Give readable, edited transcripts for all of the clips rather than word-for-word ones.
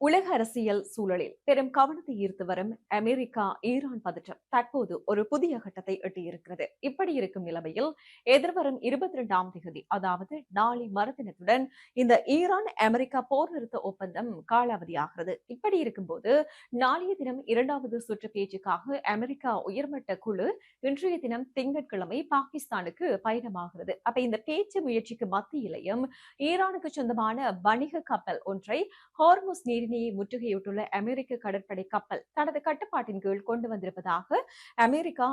உலக அரசியல் சூழலில் பெரும் கவனத்தை ஈர்த்து வரும் அமெரிக்கா ஈரான் பதற்றம் தற்போது ஒரு புதிய கட்டத்தை எட்டியிருக்கிறது. இப்படி இருக்கும் நிலைமையில் எதிர்வரும் 22ஆம் தேதி, அதாவது நாளை மறுதினத்துடன் இந்த ஈரான் அமெரிக்கா போர் நிறுத்த ஒப்பந்தம் காலாவதியாகிறது. இப்படி இருக்கும்போது நாளைய தினம் 2வது சுற்று பேச்சுக்காக அமெரிக்கா உயர்மட்ட குழு இன்றைய தினம் திங்கட்கிழமை பாகிஸ்தானுக்கு பயணமாகிறது. அப்ப இந்த பேச்சு முயற்சிக்கு மத்தியிலையும் ஈரானுக்கு சொந்தமான வணிக கப்பல் ஒன்றை ஹார்முஸ் நீரிணையை முற்றுகையிட்டுள்ள அமெரிக்க கடற்படை கப்பல் தனது கட்டுப்பாட்டின் கீழ் கொண்டு வந்திருப்பதாக அமெரிக்கா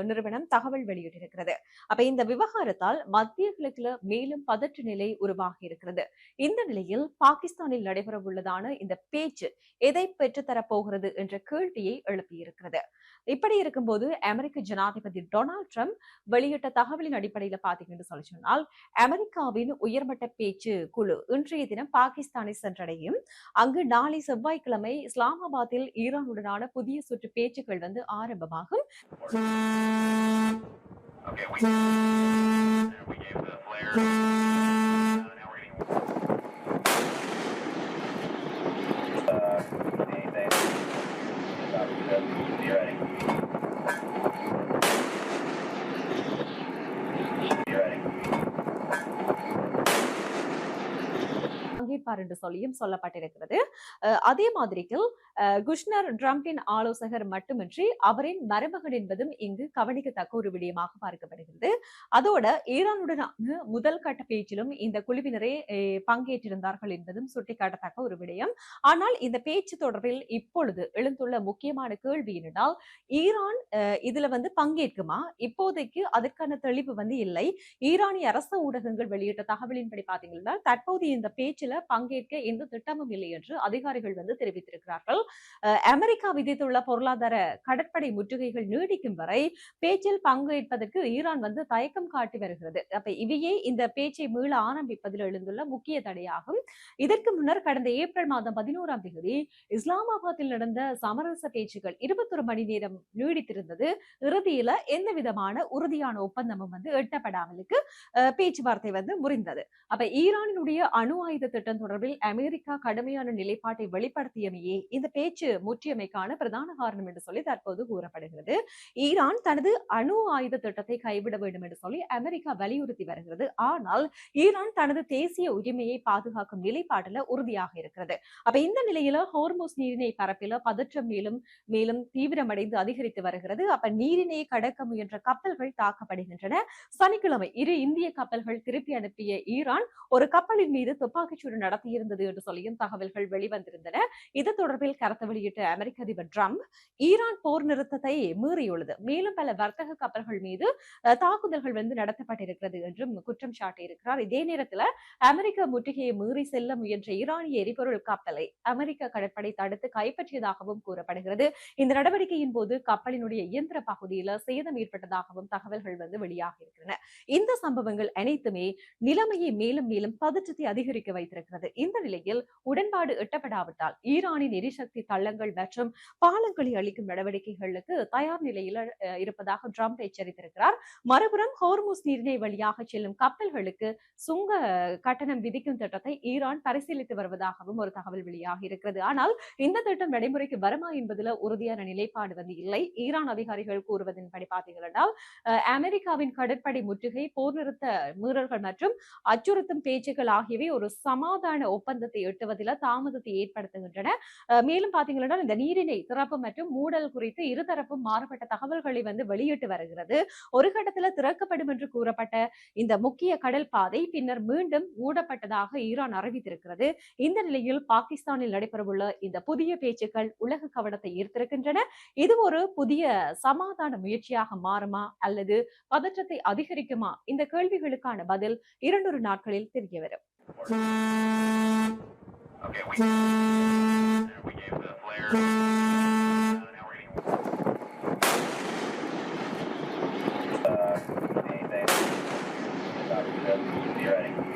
நிறுவனம் தகவல் வெளியிட்டிருக்கிறது. அப்ப இந்த விவகாரத்தால் மத்திய கிழக்குல மேலும் பதற்ற நிலை உருவாகி இருக்கிறது. இந்த நிலையில் பாகிஸ்தானில் நடைபெறவுள்ளதான இந்த பேச்சு எதை பெற்றுத்தரப் போகிறது என்ற கேள்வியை எழுப்பியிருக்கிறது. இப்படி இருக்கும்போது அமெரிக்க ஜனாதிபதி டொனால்ட் ட்ரம்ப் வெளியிட்ட தகவலின் அடிப்படையில் பாத்தீங்கன்னு சொல்லி சொன்னால், அமெரிக்காவின் உயர்மட்ட பேச்சு குழு இன்றைய தினம் பாகிஸ்தானை சென்றடையும். அங்கு நாளை செவ்வாய்க்கிழமை இஸ்லாமாபாத்தில் ஈரானுடனான புதிய சுற்று பேச்சுக்கள் ஆரம்பமாகும். பங்கேற்பார் என்று சொல்லியும் சொல்லப்பட்டிருக்கிறது. அதே மாதிரிக்கு குஷ்னர் ட்ரம்பின் ஆலோசகர் மட்டுமின்றி அவரின் மருமகன் என்பதும் இங்கு கவனிக்கத்தக்க ஒரு விடயமாக பார்க்கப்படுகிறது. அதோட ஈரானுடனான முதல் கட்ட பேச்சிலும் இந்த குழுவினரே பங்கேற்றிருந்தார்கள் என்பதும் சுட்டிக்காட்டத்தக்க ஒரு விடயம். ஆனால் இந்த பேச்சு தொடர்பில் இப்பொழுது எழுந்துள்ள முக்கியமான கேள்வி என்னென்றால், ஈரான் இதுல பங்கேற்குமா? இப்போதைக்கு அதற்கான தெளிவு இல்லை. ஈரானிய அரசு ஊடகங்கள் வெளியிட்ட தகவலின்படி பாத்தீங்கன்னா, தற்போதைய இந்த பேச்சில் பங்கேற்க எந்த திட்டமும் இல்லை என்று அதிகாரிகள் தெரிவித்திருக்கிறார்கள். அமெரிக்கா விதித்துள்ள பொருளாதார கடற்படை முற்றுகைகள் நீடிக்கும் வரை பேச்சில் பங்கேற்பதற்கு ஈரான் தயக்கம் காட்டி வருகிறது. அப்ப இவையே இந்த பேச்சை மீள ஆரம்பிப்பதில் எழுந்துள்ள முக்கிய தடையாகும். இதற்கு முன்னர் கடந்த ஏப்ரல் மாதம் 11ஆம் தேதி இஸ்லாமாபாத்தில் நடந்த சமரச பேச்சுகள் 21 மணி நேரம் நீடித்திருந்தது. இறுதியில எந்த விதமான உறுதியான ஒப்பந்தமும் எட்டப்படாமலுக்கு பேச்சுவார்த்தை முறிந்தது. அப்ப ஈரானினுடைய அணு ஆயுத திட்டம் தொடர்பில் அமெரிக்கா கடுமையான நிலைப்பாட்டை வெளிப்படுத்தியமையே இந்த பேச்சு முற்றியமைக்கான பிரதான காரணம் என்று சொல்லி தற்போது கூறப்படுகிறது. ஈரான் தனது அணு ஆயுத திட்டத்தை கைவிட வேண்டும் என்று சொல்லி அமெரிக்கா வலியுறுத்தி வருகிறது. ஆனால் ஈரான் தனது தேசிய உரிமையை பாதுகாக்கும் நிலைப்பாட்டில் உறுதியாக இருக்கிறது. அப்ப இந்த நிலையில ஹோர்முஸ் நீரிணை பரப்பில பதற்றம் மேலும் மேலும் தீவிரமடைந்து அதிகரித்து வருகிறது. அப்ப நீரிணையை கடக்க முயன்ற கப்பல்கள் தாக்கப்படுகின்றன. சனிக்கிழமை 2 இந்திய கப்பல்கள் திருப்பி அனுப்பிய ஈரான் ஒரு கப்பலின் மீது துப்பாக்கிச்சூடு நடத்தியிருந்தது என்று சொல்லியும் தகவல்கள் வெளிவந்திருந்தன. இது தொடர்பில் கருத்து வெளியிட்ட அமெரிக்க அதிபர் ட்ரம்ப், ஈரான் போர் நிறுத்தத்தை மீறியுள்ளது, மேலும் பல வர்த்தக கப்பல்கள் மீது தாக்குதல்கள் நடத்தப்பட்டிருக்கிறது என்றும் குற்றம் சாட்டியிருக்கிறார். இதே நேரத்தில் அமெரிக்க முற்றுகையை மீறி செல்ல முயன்ற ஈரானிய எரிபொருள் கப்பலை அமெரிக்க கடற்படை தடுத்து கைப்பற்றியதாகவும் கூறப்படுகிறது. இந்த நடவடிக்கையின் போது கப்பலினுடைய இயந்திர பகுதியில் சேதம் ஏற்பட்டதாகவும் தகவல்கள் வெளியாக இருக்கின்றன. இந்த சம்பவங்கள் அனைத்துமே நிலைமையை மேலும் மேலும் பதற்றத்தை அதிகரிக்க வைத்திருக்கிறது. இந்த நிலையில் உடன்பாடு எட்டப்படாவிட்டால் ஈரானின் எரிசக்தி தளங்கள் மற்றும் பாலங்களை அளிக்கும் நடவடிக்கைகளுக்கு தயார் நிலையில் இருப்பதாக ட்ரம்ப் எச்சரித்திருக்கிறார். மறுபுறம் ஹோர்முஸ் நீரிணை வழியாக செல்லும் கப்பல்களுக்கு சுங்க கட்டணம் விதிக்கும் திட்டத்தை ஈரான் பரிசீலித்து வருவதாகவும் ஒரு தகவல் வெளியாக இருக்கிறது. ஆனால் இந்த திட்டம் நடைமுறைக்கு வருமா என்பதில் உறுதியான நிலைப்பாடு இல்லை. ஈரான் அதிகாரிகள் கூறுவதன்படி பார்த்தீங்கன்னா, அமெரிக்காவின் கடற்படை முற்றுகை, போர் நிறுத்த மீறல்கள் மற்றும் அச்சுறுத்தும் பேச்சுக்கள் ஆகியவை ஒரு சமாதான ஒப்பந்தத்தை எட்டுவதில் தாமதத்தை ஏற்படுத்துகின்றன. மேலும் பாத்தீங்கன்னா, இந்த நீரிணை திறப்பு மற்றும் மூடல் குறித்து இருதரப்பும் மாறுபட்ட தகவல்களை வெளியிட்டு வருகிறது. ஒரு கட்டத்தில் திறக்கப்படும் என்று கூறப்பட்ட இந்த முக்கிய கடல் பாதை பின்னர் மீண்டும் மூடப்பட்டதாக ஈரான் அறிவித்திருக்கிறது. இந்த நிலையில் பாகிஸ்தானில் நடைபெறவுள்ள இந்த புதிய பேச்சுக்கள் உலக கவனத்தை ஈர்த்திருக்கின்றன. இது ஒரு புதிய சமாதான முயற்சியாக மாறுமா அல்லது பதற்றத்தை அதிகரிக்குமா? இந்த கேள்விகளுக்கான பதில் 2 நாட்களில் தெரிய வரும். Okay, we gave the flare. Now we're getting anything. Be ready.